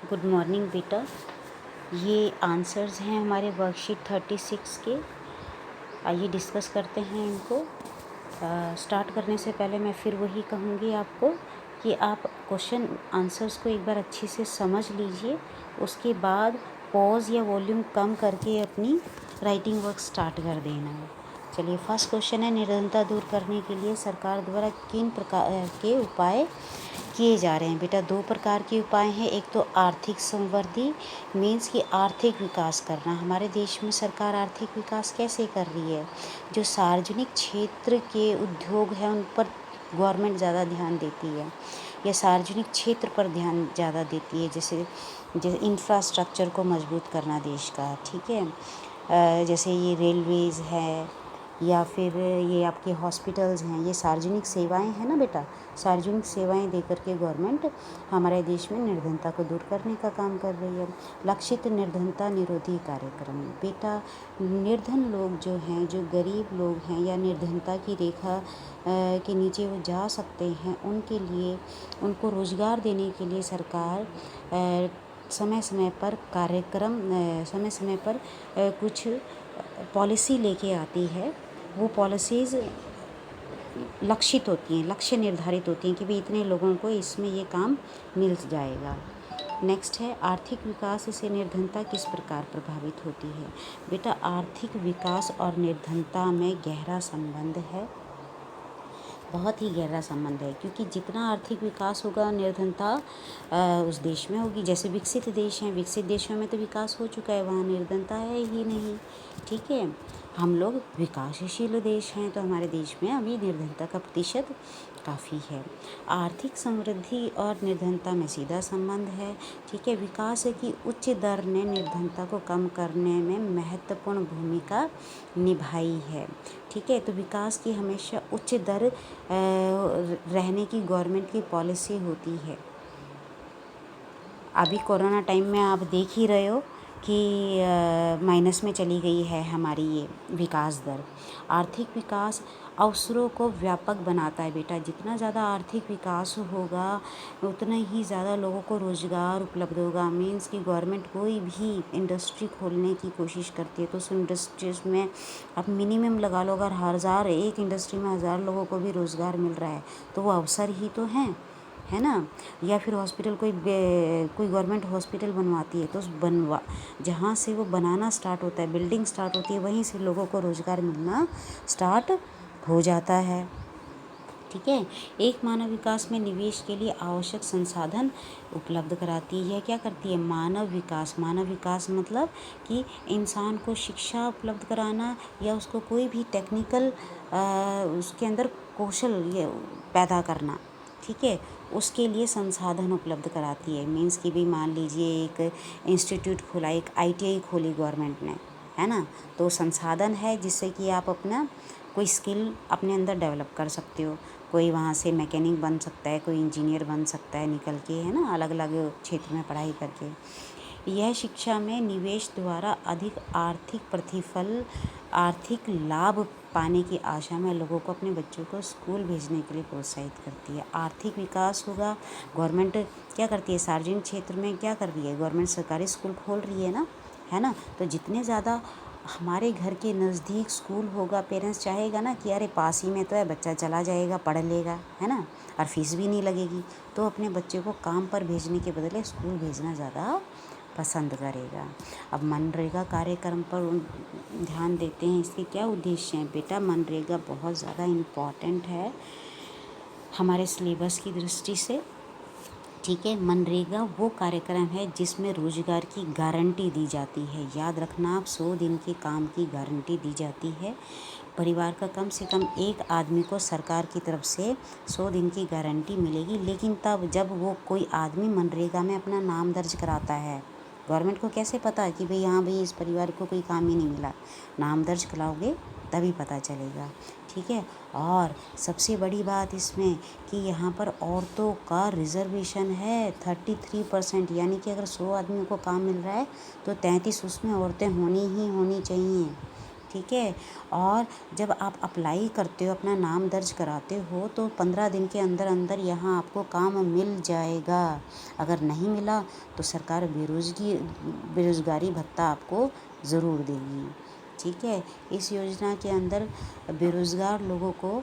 Good morning बेटा। ये answers हैं हमारे वर्कशीट 36 के। आइए डिस्कस करते हैं इनको। स्टार्ट करने से पहले मैं फिर वही कहूँगी आपको कि आप क्वेश्चन आंसर्स को एक बार अच्छे से समझ लीजिए, उसके बाद पॉज या वॉल्यूम कम करके अपनी राइटिंग वर्क स्टार्ट कर देना है। चलिए, फर्स्ट क्वेश्चन है, निर्धनता दूर करने के लिए सरकार द्वारा किन प्रकार के उपाय किए जा रहे हैं। बेटा, दो प्रकार के उपाय हैं। एक तो आर्थिक समृद्धि, मीन्स कि आर्थिक विकास करना। हमारे देश में सरकार आर्थिक विकास कैसे कर रही है? जो सार्वजनिक क्षेत्र के उद्योग हैं उन पर गवर्नमेंट ज़्यादा ध्यान देती है, या सार्वजनिक क्षेत्र पर ध्यान ज़्यादा देती है, जैसे इंफ्रास्ट्रक्चर को मजबूत करना देश का, ठीक है। जैसे ये रेलवेज़ है, या फिर ये आपके हॉस्पिटल्स हैं, ये सार्वजनिक सेवाएं हैं ना बेटा। सार्वजनिक सेवाएं देकर के गवर्नमेंट हमारे देश में निर्धनता को दूर करने का काम कर रही है। लक्षित निर्धनता निरोधी कार्यक्रम। बेटा, निर्धन लोग जो हैं, जो गरीब लोग हैं या निर्धनता की रेखा के नीचे वो जा सकते हैं, उनके लिए, उनको रोज़गार देने के लिए सरकार समय समय पर कार्यक्रम, समय समय पर कुछ पॉलिसी लेके आती है। वो पॉलिसीज़ लक्षित होती हैं, लक्ष्य निर्धारित होती हैं कि भाई इतने लोगों को इसमें ये काम मिल जाएगा। नेक्स्ट है, आर्थिक विकास से निर्धनता किस प्रकार प्रभावित होती है। बेटा, आर्थिक विकास और निर्धनता में गहरा संबंध है, बहुत ही गहरा संबंध है, क्योंकि जितना आर्थिक विकास होगा निर्धनता उस देश में होगी। जैसे विकसित देश हैं, विकसित देशों में तो विकास हो चुका है, वहाँ निर्धनता है ही नहीं, ठीक है। हम लोग विकासशील देश हैं, तो हमारे देश में अभी निर्धनता का प्रतिशत काफ़ी है। आर्थिक समृद्धि और निर्धनता में सीधा संबंध है, ठीक है। विकास की उच्च दर ने निर्धनता को कम करने में महत्वपूर्ण भूमिका निभाई है, ठीक है। तो विकास की हमेशा उच्च दर रहने की गवर्नमेंट की पॉलिसी होती है। अभी कोरोना टाइम में आप देख ही रहे हो कि माइनस में चली गई है हमारी ये विकास दर। आर्थिक विकास अवसरों को व्यापक बनाता है बेटा। जितना ज़्यादा आर्थिक विकास होगा उतना ही ज़्यादा लोगों को रोज़गार उपलब्ध होगा। मीन्स कि गवर्नमेंट कोई भी इंडस्ट्री खोलने की कोशिश करती है तो उस इंडस्ट्रीज़ में आप मिनिमम लगा लो, अगर एक इंडस्ट्री में 1000 लोगों को भी रोज़गार मिल रहा है तो वो अवसर ही तो हैं, है ना। या फिर हॉस्पिटल, कोई गवर्नमेंट हॉस्पिटल बनवाती है तो जहाँ से वो बनाना स्टार्ट होता है, बिल्डिंग स्टार्ट होती है, वहीं से लोगों को रोज़गार मिलना स्टार्ट हो जाता है, ठीक है। एक मानव विकास में निवेश के लिए आवश्यक संसाधन उपलब्ध कराती है। क्या करती है? मानव विकास। मानव विकास मतलब कि इंसान को शिक्षा उपलब्ध कराना, या उसको कोई भी टेक्निकल उसके अंदर कौशल ये पैदा करना, ठीक है, उसके लिए संसाधन उपलब्ध कराती है। मीन्स कि भी मान लीजिए एक इंस्टीट्यूट खोला, एक ITI खोली गवर्नमेंट ने, है ना, तो संसाधन है जिससे कि आप अपना कोई स्किल अपने अंदर डेवलप कर सकते हो। कोई वहाँ से मैकेनिक बन सकता है, कोई इंजीनियर बन सकता है निकल के, है ना, अलग अलग क्षेत्र में पढ़ाई करके। यह शिक्षा में निवेश द्वारा अधिक आर्थिक प्रतिफल, आर्थिक लाभ पाने की आशा में लोगों को अपने बच्चों को स्कूल भेजने के लिए प्रोत्साहित करती है। आर्थिक विकास होगा, गवर्नमेंट क्या करती है, सार्वजनिक क्षेत्र में क्या कर रही है, गवर्नमेंट सरकारी स्कूल खोल रही है ना, है ना। तो जितने ज़्यादा हमारे घर के नज़दीक स्कूल होगा, पेरेंट्स चाहेगा ना कि अरे पास ही में तो है, बच्चा चला जाएगा, पढ़ लेगा, है ना, और फीस भी नहीं लगेगी, तो अपने बच्चे को काम पर भेजने के बदले स्कूल भेजना ज़्यादा पसंद करेगा। अब मनरेगा कार्यक्रम पर ध्यान देते हैं, इसके क्या उद्देश्य हैं बेटा। मनरेगा बहुत ज़्यादा इम्पॉर्टेंट है हमारे सिलेबस की दृष्टि से, ठीक है। मनरेगा वो कार्यक्रम है जिसमें रोज़गार की गारंटी दी जाती है। याद रखना, आप 100 दिन के काम की गारंटी दी जाती है। परिवार का कम से कम एक आदमी को सरकार की तरफ से 100 दिन की गारंटी मिलेगी, लेकिन तब जब वो कोई आदमी मनरेगा में अपना नाम दर्ज कराता है। गवर्नमेंट को कैसे पता कि भाई हाँ भाई इस परिवार को कोई काम ही नहीं मिला, नाम दर्ज कराओगे तभी पता चलेगा, ठीक है। और सबसे बड़ी बात इसमें कि यहाँ पर औरतों का रिजर्वेशन है 33%, यानी कि अगर 100 आदमियों को काम मिल रहा है तो 33 उसमें औरतें होनी ही होनी चाहिए, ठीक है। और जब आप अप्लाई करते हो, अपना नाम दर्ज कराते हो, तो 15 दिन के अंदर अंदर यहाँ आपको काम मिल जाएगा। अगर नहीं मिला तो सरकार बेरोज़गारी भत्ता आपको ज़रूर देगी, ठीक है। इस योजना के अंदर बेरोज़गार लोगों को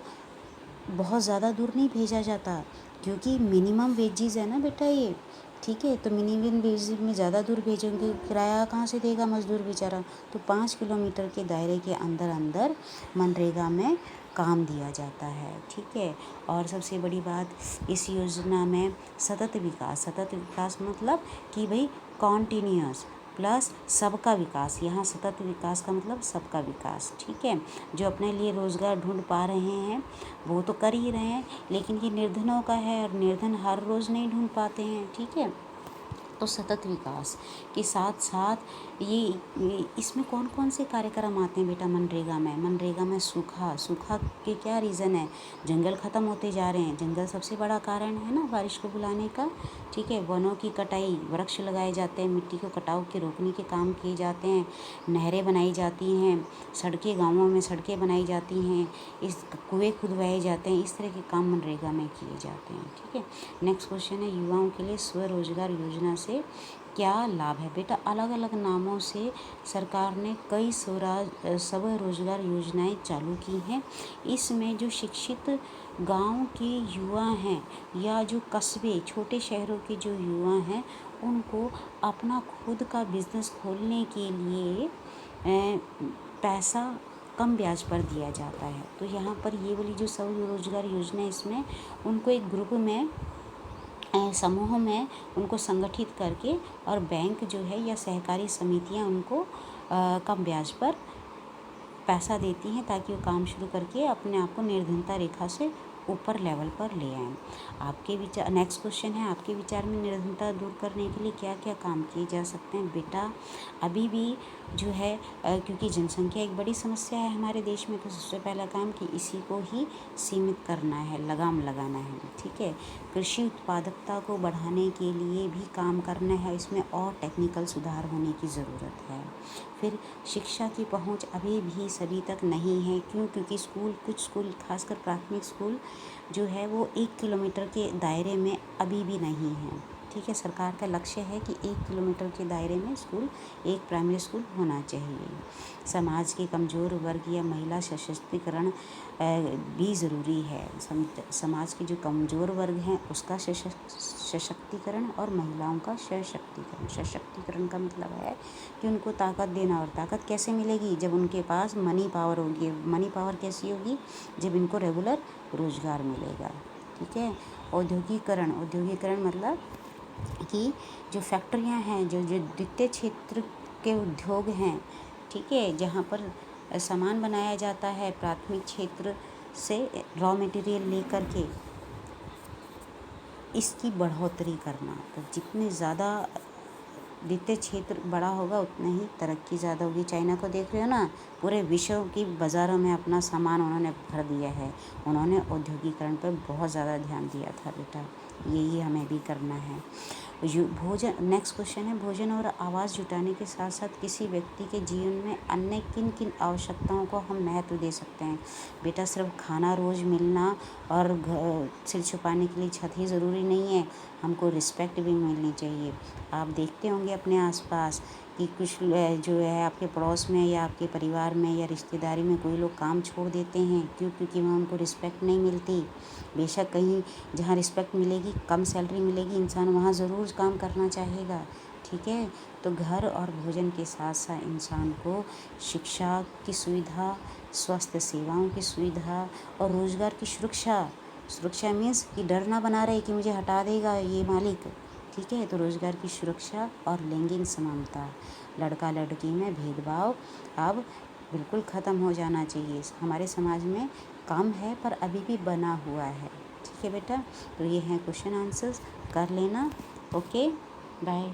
बहुत ज़्यादा दूर नहीं भेजा जाता, क्योंकि मिनिमम वेजेस है ना बेटा ये, ठीक है। तो मिनिमम वेजेस में ज़्यादा दूर भेजेंगे, किराया कहाँ से देगा मज़दूर बेचारा। तो 5 किलोमीटर के दायरे के अंदर अंदर मनरेगा में काम दिया जाता है, ठीक है। और सबसे बड़ी बात, इस योजना में सतत विकास मतलब कि भाई कॉन्टीन्यूअस प्लस सबका विकास। यहाँ सतत विकास का मतलब सबका विकास, ठीक है। जो अपने लिए रोज़गार ढूंढ पा रहे हैं वो तो कर ही रहे हैं, लेकिन ये निर्धनों का है और निर्धन हर रोज़ नहीं ढूंढ पाते हैं, ठीक है। तो सतत विकास के साथ साथ ये इसमें कौन कौन से कार्यक्रम आते हैं बेटा मनरेगा में सूखा के क्या रीज़न है, जंगल ख़त्म होते जा रहे हैं। जंगल सबसे बड़ा कारण है ना बारिश को बुलाने का, ठीक है। वनों की कटाई, वृक्ष लगाए जाते हैं, मिट्टी को कटाव के रोकने के काम किए जाते हैं, नहरें बनाई जाती हैं, गाँवों में सड़कें बनाई जाती हैं, इस कुएँ खुदवाए जाते हैं। इस तरह के काम मनरेगा में किए जाते हैं, ठीक है। नेक्स्ट क्वेश्चन है, युवाओं के लिए स्वरोजगार योजना से क्या लाभ है। बेटा अलग अलग नामों से सरकार ने कई स्वरोजगार योजनाएं चालू की हैं। इसमें जो शिक्षित गांव के युवा हैं या जो कस्बे छोटे शहरों के जो युवा हैं, उनको अपना खुद का बिजनेस खोलने के लिए पैसा कम ब्याज पर दिया जाता है। तो यहाँ पर ये वाली जो स्वरोजगार योजना है, इसमें उनको एक ग्रुप में समूह में उनको संगठित करके और बैंक जो है या सहकारी समितियां उनको कम ब्याज पर पैसा देती हैं, ताकि वो काम शुरू करके अपने आप को निर्धनता रेखा से ऊपर लेवल पर ले आएँ। आपके विचार, नेक्स्ट क्वेश्चन है, आपके विचार में निर्धनता दूर करने के लिए क्या क्या काम किए जा सकते हैं। बेटा अभी भी जो है क्योंकि जनसंख्या एक बड़ी समस्या है हमारे देश में, तो सबसे पहला काम कि इसी को ही सीमित करना है, लगाम लगाना है, ठीक है। कृषि उत्पादकता को बढ़ाने के लिए भी काम करना है, इसमें और टेक्निकल सुधार होने की ज़रूरत है। फिर शिक्षा की पहुंच अभी भी सभी तक नहीं है, क्योंकि कुछ स्कूल खासकर प्राथमिक स्कूल जो है वो 1 किलोमीटर के दायरे में अभी भी नहीं है, ठीक है। सरकार का लक्ष्य है कि 1 किलोमीटर के दायरे में स्कूल, एक प्राइमरी स्कूल होना चाहिए। समाज के कमज़ोर वर्ग या महिला सशक्तिकरण भी ज़रूरी है। समाज के जो कमज़ोर वर्ग हैं उसका सशक्तिकरण और महिलाओं का सशक्तिकरण का मतलब है कि उनको ताकत देना। और ताकत कैसे मिलेगी, जब उनके पास मनी पावर होगी। मनी पावर कैसी होगी, जब इनको रेगुलर रोज़गार मिलेगा, ठीक है। औद्योगिकरण मतलब कि जो फैक्ट्रियां हैं, जो द्वितीय क्षेत्र के उद्योग हैं, ठीक है, जहाँ पर सामान बनाया जाता है प्राथमिक क्षेत्र से रॉ मटेरियल लेकर के, इसकी बढ़ोतरी करना। तो जितने ज़्यादा द्वितीय क्षेत्र बड़ा होगा उतना ही तरक्की ज़्यादा होगी। चाइना को देख रहे हो ना, पूरे विश्व की बाज़ारों में अपना सामान उन्होंने भर दिया है। उन्होंने औद्योगिकरण पर बहुत ज़्यादा ध्यान दिया था बेटा, यही हमें भी करना है। भोजन, नेक्स्ट क्वेश्चन है, भोजन और आवास जुटाने के साथ साथ किसी व्यक्ति के जीवन में अन्य किन किन आवश्यकताओं को हम महत्व दे सकते हैं। बेटा सिर्फ खाना रोज़ मिलना और सिर छुपाने के लिए छत ही ज़रूरी नहीं है, हमको रिस्पेक्ट भी मिलनी चाहिए। आप देखते होंगे अपने आसपास कि कुछ जो है आपके पड़ोस में या आपके परिवार में या रिश्तेदारी में कोई लोग काम छोड़ देते हैं, क्योंकि वहाँ उनको रिस्पेक्ट नहीं मिलती। बेशक कहीं जहाँ रिस्पेक्ट मिलेगी, कम सैलरी मिलेगी, इंसान वहाँ ज़रूर काम करना चाहेगा, ठीक है। तो घर और भोजन के साथ साथ इंसान को शिक्षा की सुविधा, स्वास्थ्य सेवाओं की सुविधा और रोज़गार की सुरक्षा मीन्स कि डर ना बना रहे कि मुझे हटा देगा ये मालिक, ठीक है। तो रोज़गार की सुरक्षा और लैंगिक समानता, लड़का लड़की में भेदभाव अब बिल्कुल ख़त्म हो जाना चाहिए। हमारे समाज में कम है पर अभी भी बना हुआ है, ठीक है बेटा। तो ये हैं क्वेश्चन आंसर्स, कर लेना। Okay, bye.